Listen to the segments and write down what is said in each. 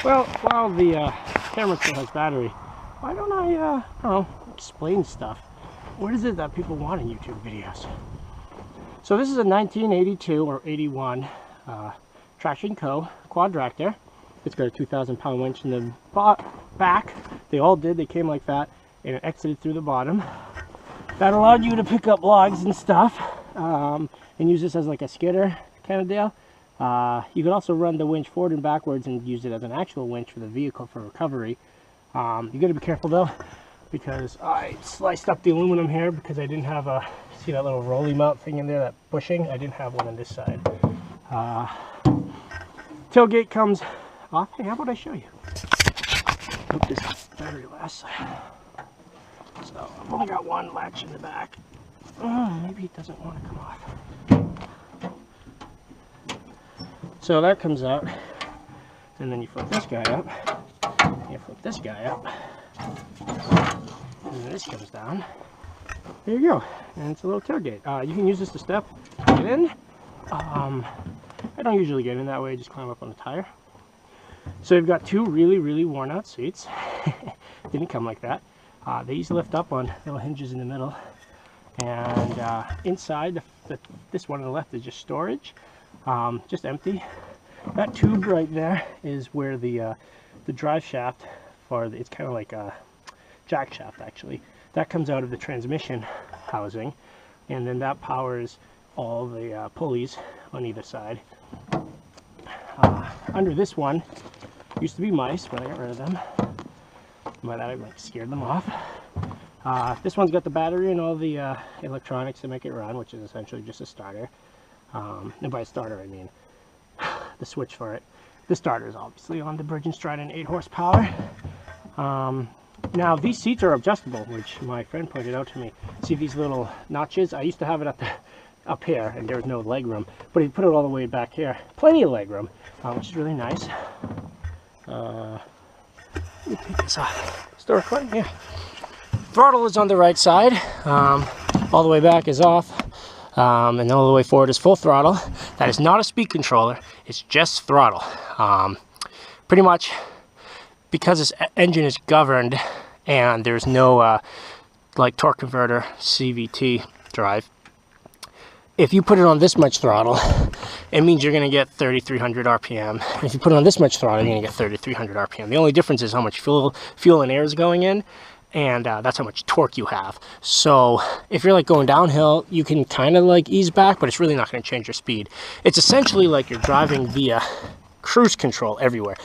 Well, while the camera still has battery, why don't I don't know, explain stuff? What is it that people want in YouTube videos? So this is a 1982 or 81 Traction Co. Quadractor. It's got a 2,000-pound winch in the back. They all did. They came like that, and it exited through the bottom. That allowed you to pick up logs and stuff, and use this as like a skidder kind of deal. You could also run the winch forward and backwards and use it as an actual winch for the vehicle for recovery. You got to be careful though, because I sliced up the aluminum here because I didn't have a, see that little rolly mount thing in there, that bushing? I didn't have one on this side. Tailgate comes off. Hey, how about I show you? Hope this battery lasts. So I've only got one latch in the back. Maybe it doesn't want to come off. So that comes out, and then you flip this guy up, you flip this guy up, and then this comes down. There you go, and it's a little tailgate. You can use this to step, get in. I don't usually get in that way, just climb up on the tire. So you've got two really worn out seats. Didn't come like that. They usually lift up on little hinges in the middle, and inside this one on the left is just storage. Just empty. That tube right there is where the drive shaft for it's kind of like a jack shaft actually. That comes out of the transmission housing, and then that powers all the pulleys on either side. Under this one used to be mice, but I got rid of them. By that I like scared them off. This one's got the battery and all the electronics to make it run, which is essentially just a starter. And by a starter I mean the switch for it. The starter is obviously on the Bridge & Stratton 8 horsepower. Now these seats are adjustable, which my friend pointed out to me. See these little notches? I used to have it up here, and there was no leg room, but he put it all the way back here. Plenty of leg room, which is really nice. Let me take this off. Still recording? Yeah. Throttle is on the right side. All the way back is off. And all the way forward is full throttle. That is not a speed controller, it's just throttle. Pretty much because this engine is governed and there's no like torque converter CVT drive, if you put it on this much throttle, it means you're going to get 3,300 RPM. If you put it on this much throttle, you're going to get 3,300 RPM. The only difference is how much fuel and air is going in, and that's how much torque you have. So if you're like going downhill, you can kind of like ease back, but it's really not going to change your speed. It's essentially like you're driving via cruise control everywhere,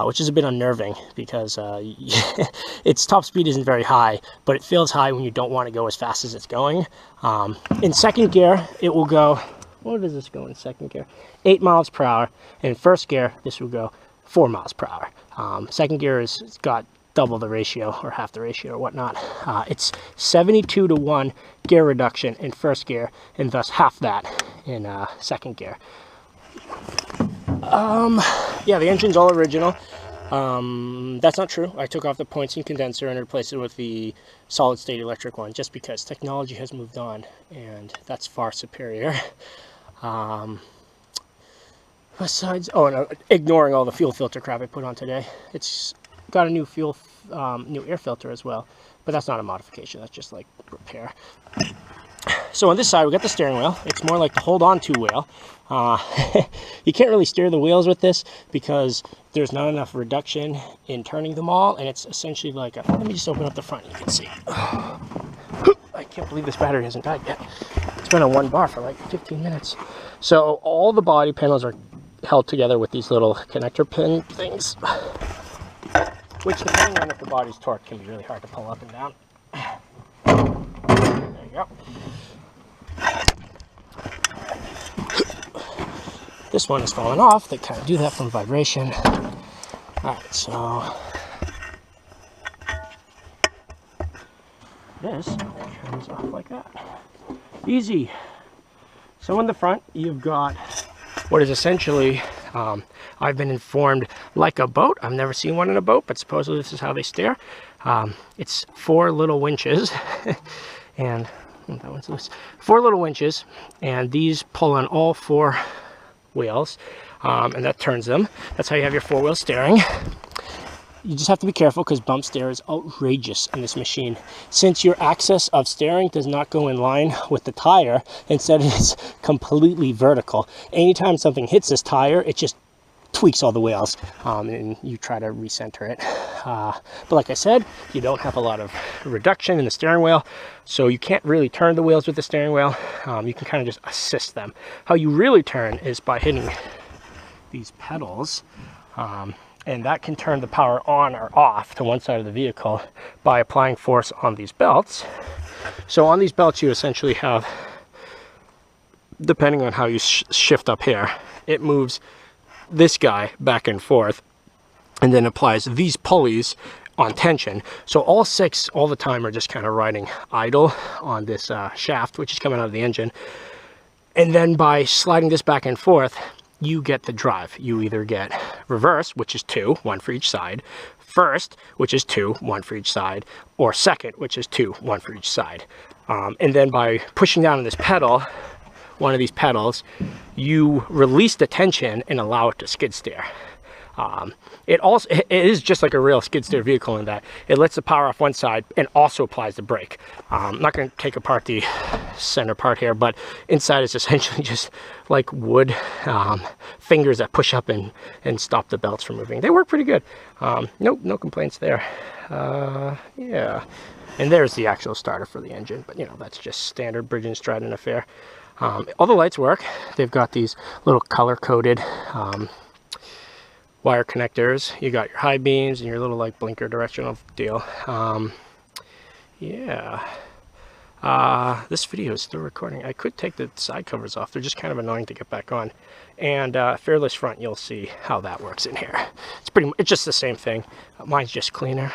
which is a bit unnerving because its top speed isn't very high, but it feels high when you don't want to go as fast as it's going. In second gear, it will go, what does this go in second gear? 8 miles per hour. And in first gear, this will go 4 miles per hour. Second gear it's got double the ratio or half the ratio or whatnot. It's 72-to-1 gear reduction in first gear, and thus half that in second gear. Yeah, the engine's all original. That's not true. I took off the Points condenser and replaced it with the solid state electric one, just because technology has moved on and that's far superior. Besides, oh, and ignoring all the fuel filter crap I put on today, it's got a new new air filter as well, but that's not a modification, that's just like repair. So on this side we got the steering wheel. It's more like the hold on to wheel. You can't really steer the wheels with this because there's not enough reduction in turning them all, and it's essentially like a, let me just open up the front, you can see. I can't believe this battery hasn't died yet. It's been on 1 bar for like 15 minutes. So all the body panels are held together with these little connector pin things, which depending on if the body's torqued can be really hard to pull up and down. There you go. This one is falling off. They kind of do that from vibration. Alright, so this comes off like that. Easy. So in the front, you've got what is essentially, I've been informed, like a boat. I've never seen one in a boat, but supposedly this is how they steer. It's 4 little winches, and that one's loose. 4 little winches, and these pull on all 4 wheels. and that turns them. That's how you have your four-wheel steering. You just have to be careful because bump steer is outrageous in this machine. Since your axis of steering does not go in line with the tire, instead it is completely vertical. Anytime something hits this tire, it just tweaks all the wheels, and you try to recenter it. But like I said, you don't have a lot of reduction in the steering wheel, so you can't really turn the wheels with the steering wheel. You can kind of just assist them. How you really turn is by hitting these pedals. And that can turn the power on or off to one side of the vehicle by applying force on these belts. So on these belts you essentially have, depending on how you shift up here, it moves this guy back and forth and then applies these pulleys on tension. So all six all the time are just kind of riding idle on this shaft, which is coming out of the engine. And then by sliding this back and forth, you get the drive. You either get reverse, which is 2, 1 for each side, first, which is 2, 1 for each side, or second, which is 2, 1 for each side. And then by pushing down on this pedal, one of these pedals, you release the tension and allow it to skid steer. It is just like a real skid steer vehicle in that it lets the power off one side and also applies the brake. I'm not going to take apart the center part here, but inside is essentially just like wood fingers that push up and stop the belts from moving. They work pretty good. No complaints there. Yeah, and there's the actual starter for the engine, but you know, that's just standard Bridge and Stratton affair. All the lights work. They've got these little color-coded wire connectors. You got your high beams and your little like blinker directional deal. Yeah. This video is still recording. I could take the side covers off. They're just kind of annoying to get back on. And Fearless front, you'll see how that works in here. It's just the same thing. Mine's just cleaner.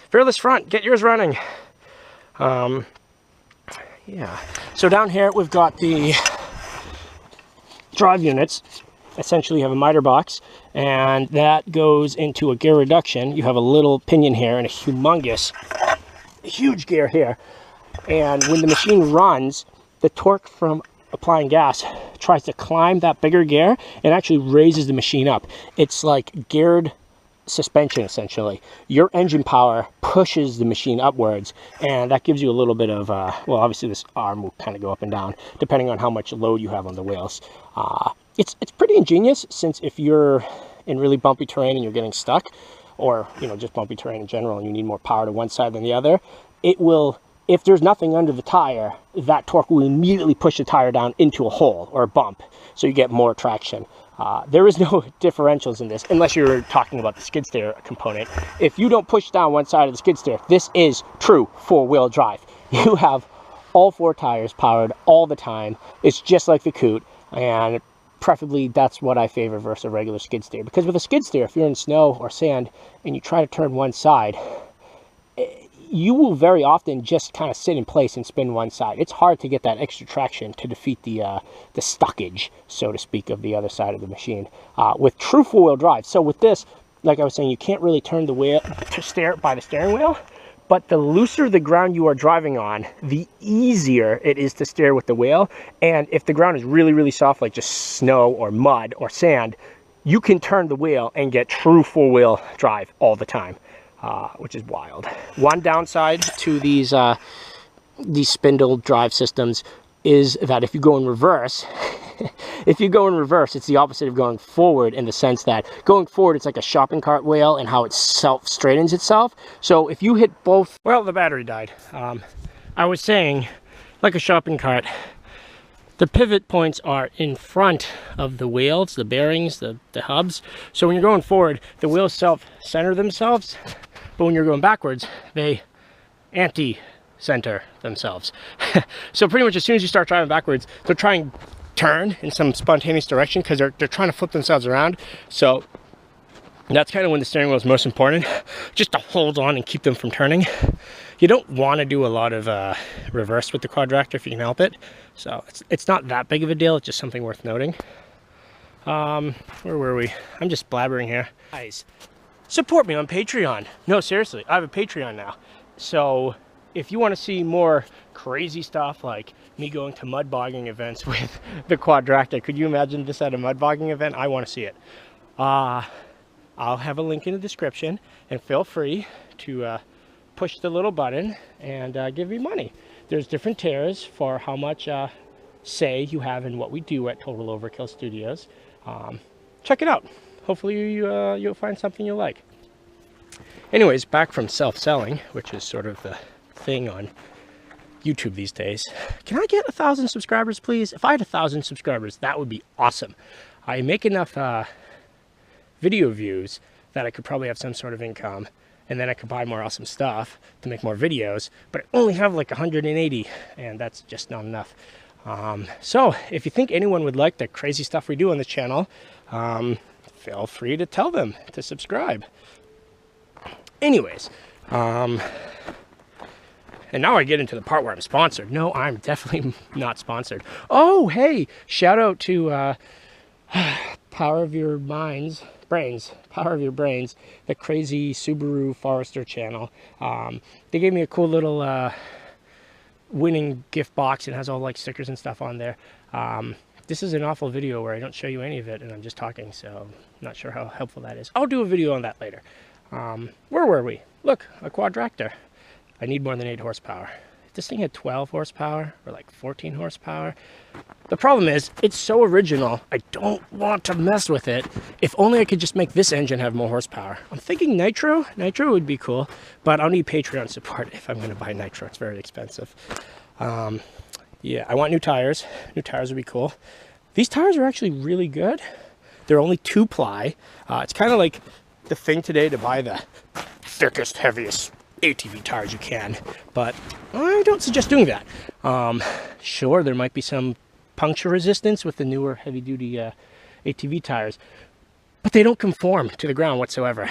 Fearless front, get yours running. Yeah. So down here we've got the drive units. Essentially you have a miter box, and that goes into a gear reduction. You have a little pinion here and a huge gear here. And when the machine runs, the torque from applying gas tries to climb that bigger gear and actually raises the machine up. It's like geared suspension essentially. Your engine power pushes the machine upwards, and that gives you a little bit of well, obviously this arm will kind of go up and down depending on how much load you have on the wheels. It's pretty ingenious, since if you're in really bumpy terrain and you're getting stuck, or you know, just bumpy terrain in general, and you need more power to one side than the other, it will, if there's nothing under the tire, that torque will immediately push the tire down into a hole or a bump, so you get more traction. There is no differentials in this, unless you're talking about the skid steer component. If you don't push down one side of the skid steer, this is true four-wheel drive. You have all 4 tires powered all the time. It's just like the Coot, and preferably that's what I favor versus a regular skid steer. Because with a skid steer, if you're in snow or sand and you try to turn one side, you will very often just kind of sit in place and spin one side. It's hard to get that extra traction to defeat the stuckage, so to speak, of the other side of the machine. With true four-wheel drive, so with this, like I was saying, you can't really turn the wheel to steer by the steering wheel, but the looser the ground you are driving on, the easier it is to steer with the wheel. And if the ground is really, really soft, like just snow or mud or sand, you can turn the wheel and get true four-wheel drive all the time. Which is wild. One downside to these spindle drive systems is that if you go in reverse, it's the opposite of going forward, in the sense that going forward, it's like a shopping cart wheel and how it self-straightens itself. So if you hit both, well, the battery died. I was saying, like a shopping cart, the pivot points are in front of the wheels, the bearings, the hubs. So when you're going forward, the wheels self-center themselves, but when you're going backwards, they anti-center themselves. So pretty much as soon as you start driving backwards, they're trying to turn in some spontaneous direction because they're trying to flip themselves around. So that's kind of when the steering wheel is most important, just to hold on and keep them from turning. You don't want to do a lot of reverse with the Quadractor if you can help it. So it's not that big of a deal. It's just something worth noting. Where were we? I'm just blabbering here. Guys, support me on Patreon. No, seriously, I have a Patreon now. So if you want to see more crazy stuff like me going to mud bogging events with the Quadractor, could you imagine this at a mud bogging event? I want to see it. I'll have a link in the description, and feel free to push the little button and give me money. There's different tiers for how much say you have in what we do at Total Overkill Studios. Check it out. Hopefully you'll find something you like. Anyways, back from self-selling, which is sort of the thing on YouTube these days. Can I get 1,000 subscribers, please? If I had 1,000 subscribers, that would be awesome. I make enough video views that I could probably have some sort of income, and then I could buy more awesome stuff to make more videos, but I only have like 180, and that's just not enough. So if you think anyone would like the crazy stuff we do on the channel, feel free to tell them to subscribe. Anyways, and now I get into the part where I'm sponsored. No, I'm definitely not sponsored. Oh, hey, shout out to Power of Your Brains, the crazy Subaru Forester channel. They gave me a cool little winning gift box, and has all like stickers and stuff on there. This is an awful video where I don't show you any of it and I'm just talking, so I'm not sure how helpful that is. I'll do a video on that later. Where were we? Look, a Quadractor. I need more than 8 horsepower. If this thing had 12 horsepower or like 14 horsepower, the problem is it's so original, I don't want to mess with it. If only I could just make this engine have more horsepower. I'm thinking nitro. Nitro would be cool, but I'll need Patreon support if I'm going to buy nitro. It's very expensive. Yeah, I want new tires. New tires would be cool. These tires are actually really good. They're only 2-ply. It's kind of like the thing today to buy the thickest, heaviest ATV tires you can, but I don't suggest doing that. Sure, there might be some puncture resistance with the newer heavy-duty ATV tires, but they don't conform to the ground whatsoever.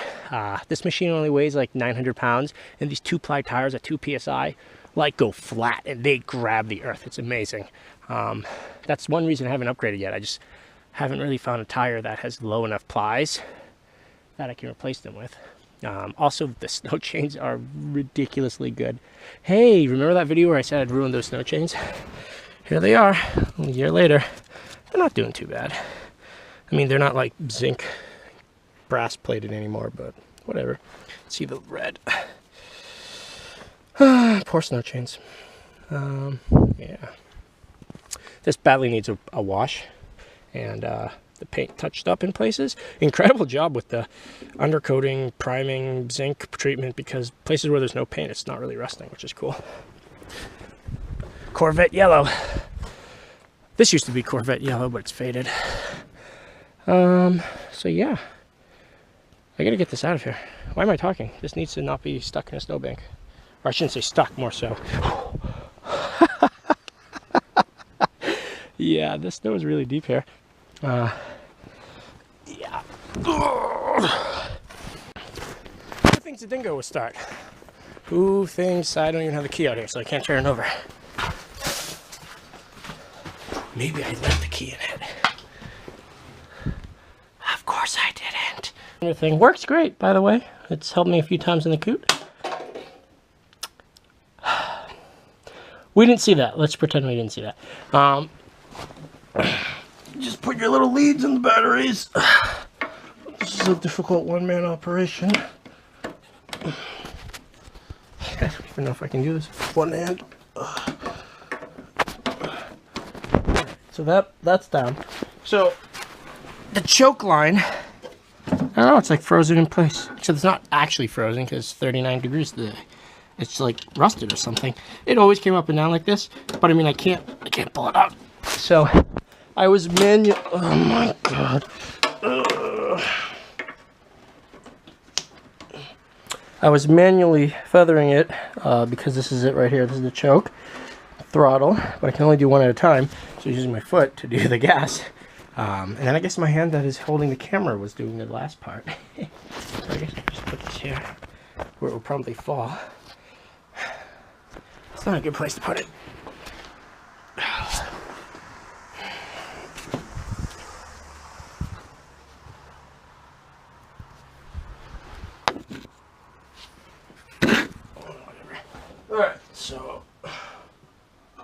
This machine only weighs like 900 pounds, and these 2-ply tires at 2 psi like go flat, and they grab the earth. It's amazing. That's one reason I haven't upgraded yet. I just haven't really found a tire that has low enough plies that I can replace them with. Also, the snow chains are ridiculously good. Hey, remember that video where I said I'd ruined those snow chains? Here they are, a year later. They're not doing too bad. I mean, they're not like zinc brass plated anymore, but whatever. See the red. Poor snow chains. Yeah. This badly needs a wash, and the paint touched up in places. Incredible job with the undercoating, priming, zinc treatment, because places where there's no paint, it's not really rusting, which is cool. Corvette yellow. This used to be Corvette yellow, but it's faded. So yeah, I gotta get this out of here. Why am I talking? This needs to not be stuck in a snowbank. Or I shouldn't say stuck, more so. Yeah, this snow is really deep here. Yeah. Who thinks the Dingo will start? Who thinks I don't even have the key out here, so I can't turn it over? Maybe I left the key in it. Of course I didn't. The thing works great, by the way. It's helped me a few times in the coot. We didn't see that. Let's pretend we didn't see that. Just put your little leads in the batteries. This is a difficult one-man operation. I don't even know if I can do this with one hand. So that's down. So the choke line, I don't know, it's like frozen in place. Except it's not actually frozen because it's 39 degrees today. It's like rusted or something. It always came up and down like this, but I mean I can't pull it out. So I was oh my god. I was manually feathering it because this is it right here. This is the choke throttle, but I can only do one at a time. So using my foot to do the gas. And then I guess my hand that is holding the camera was doing the last part. So I guess I'll just put this here where it will probably fall. It's not a good place to put it. Alright,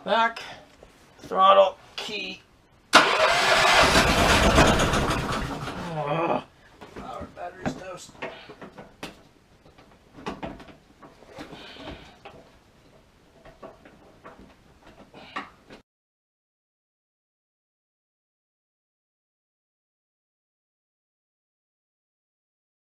Back, throttle, key. Power battery's toast.